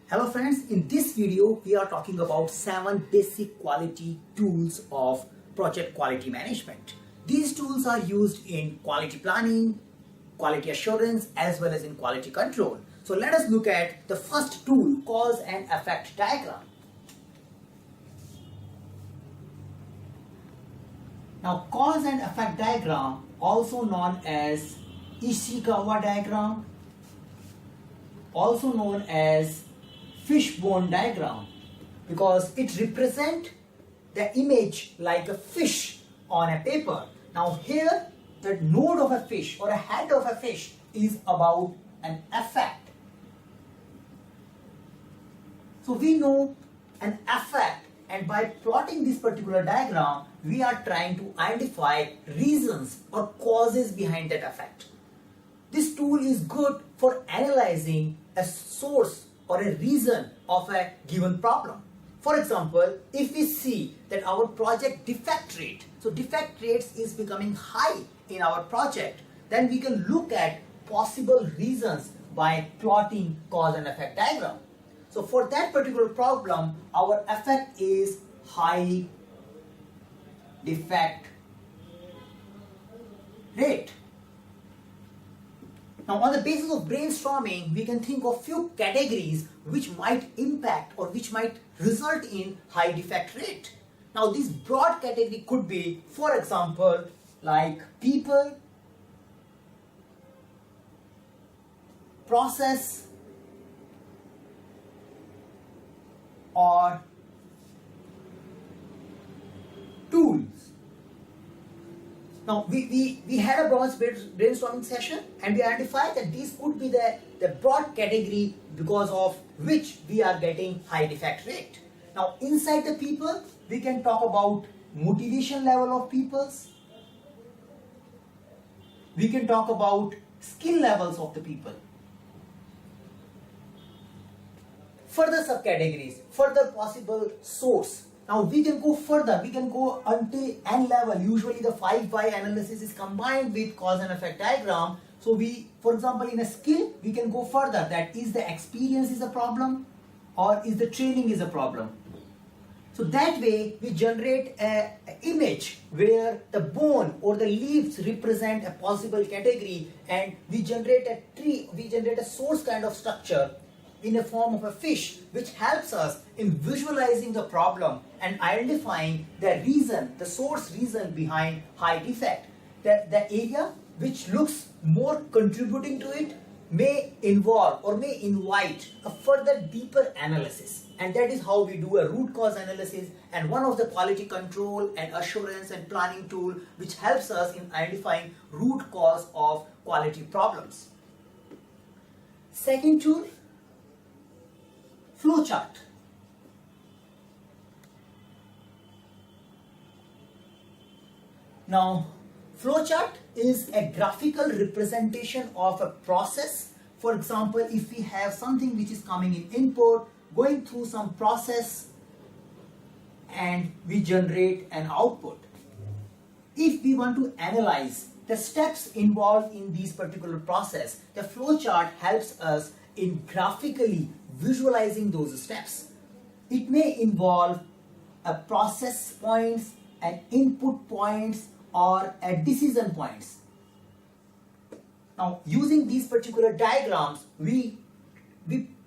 Hello friends, in this video we are talking about 7 basic quality tools of project quality management. These tools are used in quality planning, quality assurance as well as in quality control. So let us look at the first tool, cause and effect diagram. Now cause and effect diagram, also known as Ishikawa diagram, also known as fishbone diagram, because it represents the image like a fish on a paper. Now here the node of a fish or a head of a fish is about an effect. So we know an effect, and by plotting this particular diagram we are trying to identify reasons or causes behind that effect. This tool is good for analyzing a source or a reason of a given problem. For example, if we see that our project defect rate, so defect rates is becoming high in our project, then we can look at possible reasons by plotting cause and effect diagram. So for that particular problem, our effect is high defect rate. Now on the basis of brainstorming, we can think of few categories which might impact or which might result in high defect rate. Now this broad category could be, for example, like people, process, or tools. Now we had a broad brainstorming session and we identified that these could be the broad category because of which we are getting high defect rate. Now inside the people, we can talk about motivation level of peoples. We can talk about skill levels of the people. Further subcategories, further possible source. Now we can go further, we can go until N level. Usually the 5 analysis is combined with cause and effect diagram. So we, for example, in a skill, we can go further, that is the experience is a problem or is the training is a problem. So that way we generate an image where the bone or the leaves represent a possible category, and we generate a tree, we generate a source kind of structure in a form of a fish, which helps us in visualizing the problem and identifying the reason, the source reason behind high defect. The area which looks more contributing to it may involve or may invite a further deeper analysis, and that is how we do a root cause analysis, and one of the quality control and assurance and planning tool which helps us in identifying root cause of quality problems. Second tool, Flowchart. Now, flowchart is a graphical representation of a process. For example, if we have something which is coming in input, going through some process, and we generate an output. If we want to analyze the steps involved in this particular process, the flowchart helps us in graphically visualizing those steps. It may involve a process points, an input points, or a decision points. Now using these particular diagrams, we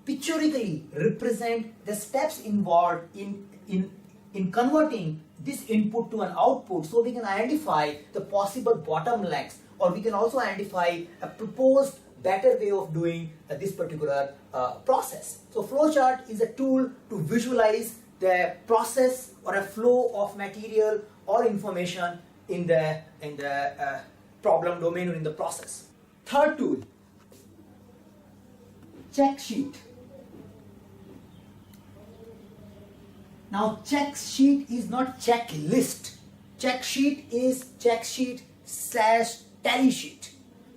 pictorially represent the steps involved in converting this input to an output, so we can identify the possible bottlenecks, or we can also identify a proposed better way of doing this particular process. So flowchart is a tool to visualize the process or a flow of material or information in the problem domain or in the process. Third tool, Checksheet. Now Checksheet is not checklist. Checksheet is Checksheet / tally sheet.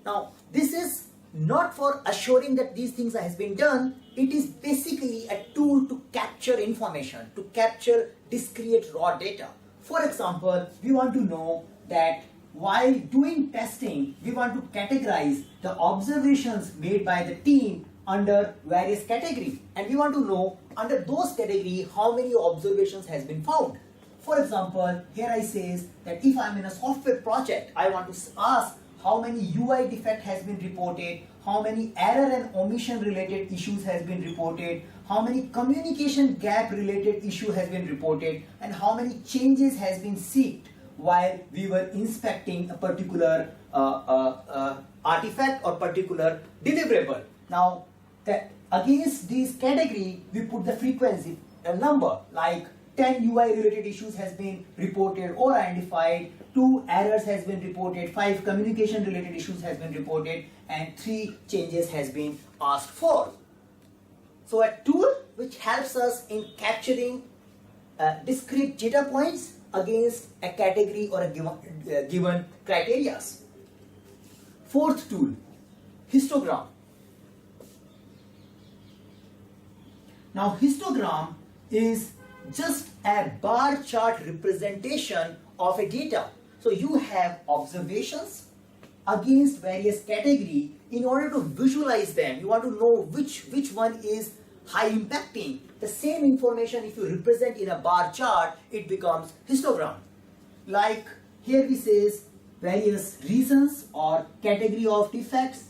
Now this is not for assuring that these things has been done. It is basically a tool to capture information, to capture discrete raw data. For example, we want to know that while doing testing, we want to categorize the observations made by the team under various category, and we want to know under those category how many observations has been found. For example, here I says that if I'm in a software project, I want to ask how many UI defect has been reported, how many error and omission related issues has been reported, how many communication gap related issue has been reported, and how many changes has been seeked while we were inspecting a particular artifact or particular deliverable. Now, against this category, we put the frequency, a number like 10 UI related issues has been reported or identified, 2 errors has been reported, 5 communication related issues has been reported, and 3 changes has been asked for. So a tool which helps us in capturing discrete data points against a category or a given criteria. Fourth tool, histogram. Now histogram is just a bar chart representation of a data. So you have observations against various category. In order to visualize them, you want to know which one is high impacting. The same information, if you represent in a bar chart, it becomes histogram. Like here we says various reasons or category of defects.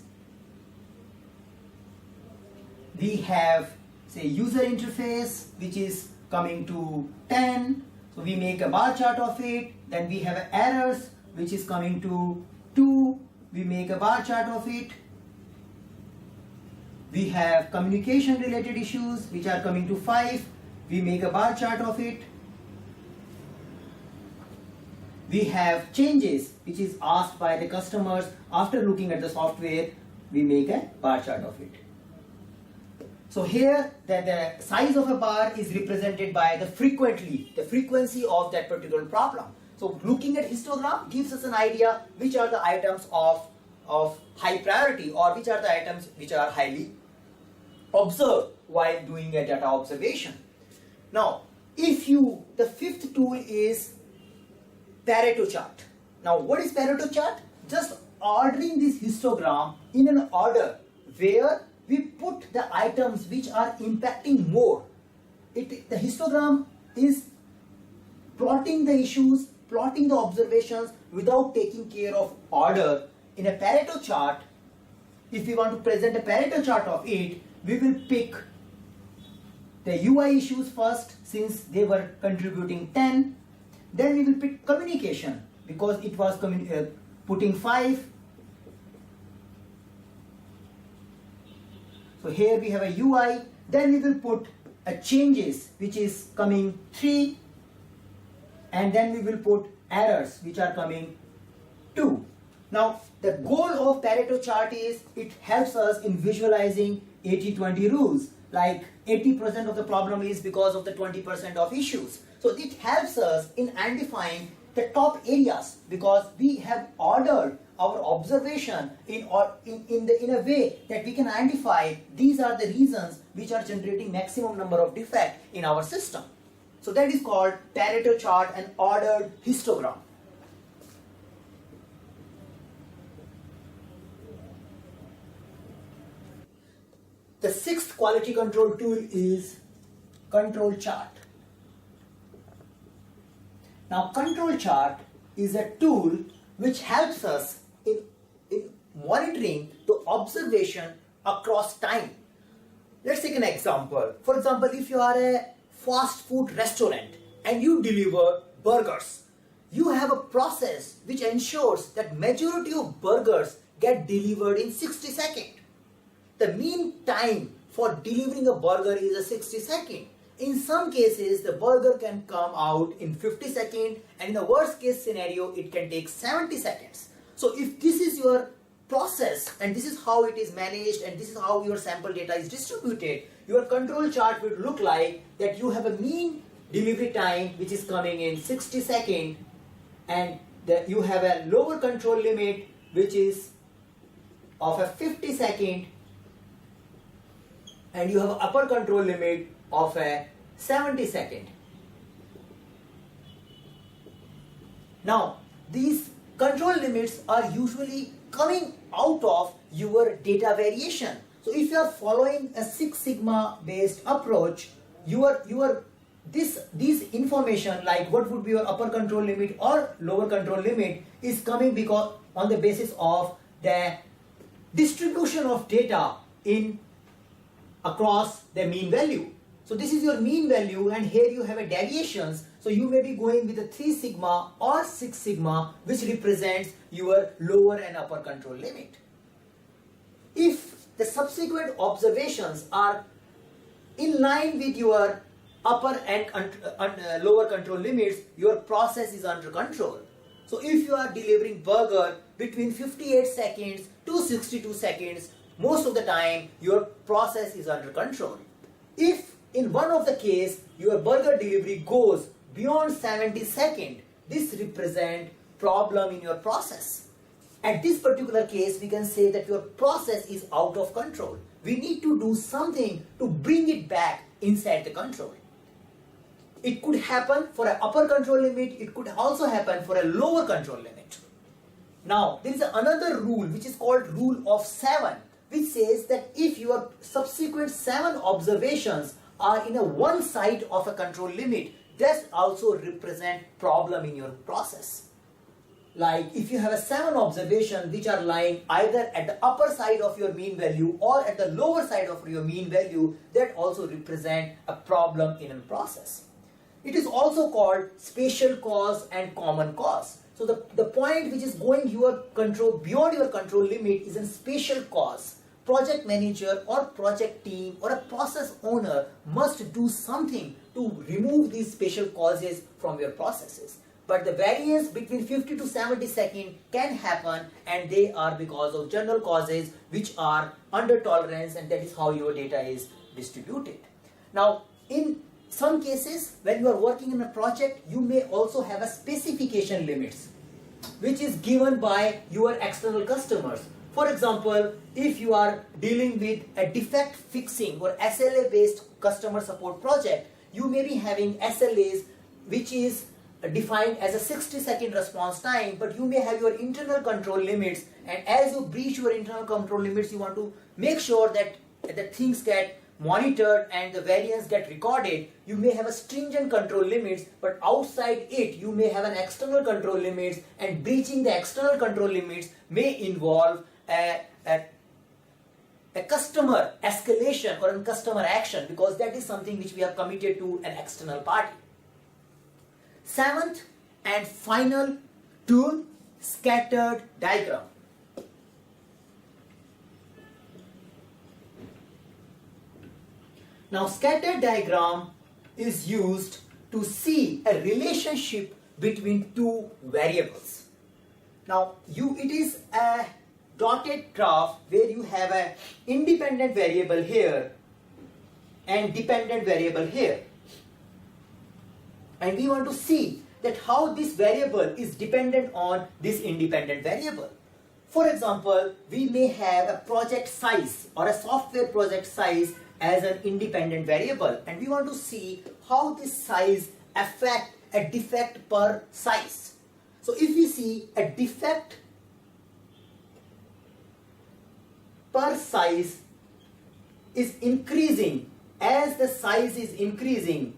We have say user interface, which is coming to 10, so we make a bar chart of it. Then we have errors, which is coming to 2, we make a bar chart of it. We have communication related issues which are coming to 5, we make a bar chart of it. We have changes which is asked by the customers after looking at the software, we make a bar chart of it. So here the size of a bar is represented by the frequency of that particular problem. So looking at histogram gives us an idea which are the items of high priority or which are the items which are highly observed while doing a data observation. Now the fifth tool is Pareto chart. Now what is Pareto chart? Just ordering this histogram in an order where we put the items which are impacting more. The histogram is plotting the issues, plotting the observations without taking care of order. In a Pareto chart, if we want to present a Pareto chart of it, we will pick the UI issues first since they were contributing 10. Then we will pick communication because it was putting 5. So here we have a UI, then we will put a changes which is coming 3, and then we will put errors which are coming 2. Now the goal of Pareto chart is it helps us in visualizing 80-20 rules, like 80% of the problem is because of the 20% of issues. So it helps us in identifying the top areas because we have ordered our observation in a way that we can identify these are the reasons which are generating maximum number of defects in our system. So that is called Pareto chart and ordered histogram. The sixth quality control tool is control chart. Now control chart is a tool which helps us in monitoring the observation across time. Let's take an example. For example, if you are a fast food restaurant and you deliver burgers, you have a process which ensures that majority of burgers get delivered in 60 seconds. The mean time for delivering a burger is a 60 seconds. In some cases, the burger can come out in 50 seconds, and in the worst case scenario, it can take 70 seconds. So if this is your process and this is how it is managed and this is how your sample data is distributed, your control chart will look like that you have a mean delivery time which is coming in 60 seconds, and that you have a lower control limit which is of a 50 seconds, and you have an upper control limit of a 70 seconds. Now these control limits are usually coming out of your data variation. So if you are following a Six Sigma based approach, these information like what would be your upper control limit or lower control limit is coming because on the basis of the distribution of data in across the mean value. So this is your mean value, and here you have a deviations. So you may be going with a 3 sigma or 6 sigma, which represents your lower and upper control limit. If the subsequent observations are in line with your upper and lower control limits, your process is under control. So if you are delivering burger between 58 seconds to 62 seconds, most of the time your process is under control. If in one of the case your burger delivery goes beyond 70 seconds, this represents problem in your process. At this particular case, we can say that your process is out of control. We need to do something to bring it back inside the control. It could happen for an upper control limit, it could also happen for a lower control limit. Now, there is another rule which is called rule of 7, which says that if your subsequent 7 observations are in a one side of a control limit, that also represent problem in your process. Like if you have a 7 observations which are lying either at the upper side of your mean value or at the lower side of your mean value, that also represent a problem in a process. It is also called spatial cause and common cause. So the point which is going your control beyond your control limit is a spatial cause. Project manager or project team or a process owner must do something to remove these spatial causes from your processes. But the variance between 50 to 70 seconds can happen, and they are because of general causes which are under tolerance, and that is how your data is distributed. Now, in some cases, when you are working in a project, you may also have a specification limits which is given by your external customers. For example, if you are dealing with a defect fixing or SLA based customer support project, you may be having SLAs which is defined as a 60-second response time, but you may have your internal control limits, and as you breach your internal control limits, you want to make sure that the things get monitored and the variance get recorded. You may have a stringent control limits, but outside it you may have an external control limits, and breaching the external control limits may involve a customer escalation or a customer action, because that is something which we are committed to an external party. Seventh and final tool, scattered diagram. Now, scattered diagram is used to see a relationship between two variables. Now, it is a dotted graph where you have an independent variable here and dependent variable here. And we want to see that how this variable is dependent on this independent variable. For example, we may have a project size or a software project size as an independent variable, and we want to see how this size affects a defect per size. So if we see a defect per size is increasing, as the size is increasing,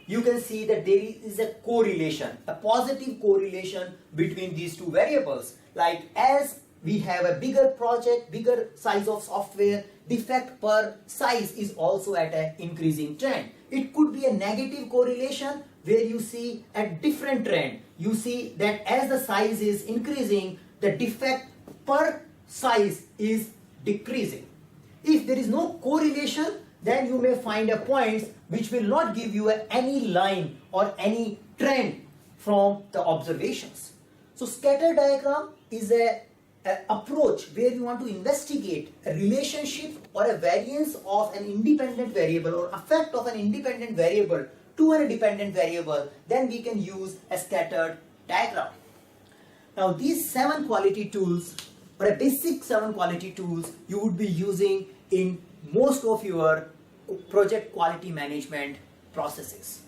you can see that there is a correlation, a positive correlation between these two variables. Like as we have a bigger project, bigger size of software, defect per size is also at an increasing trend. It could be a negative correlation where you see a different trend. You see that as the size is increasing, the defect per size is decreasing. If there is no correlation, then you may find a point which will not give you any line or any trend from the observations. So scatter diagram is an approach where you want to investigate a relationship or a variance of an independent variable or effect of an independent variable to a dependent variable. Then we can use a scattered diagram. Now these 7 quality tools, or a basic 7 quality tools, you would be using in most of your project quality management processes.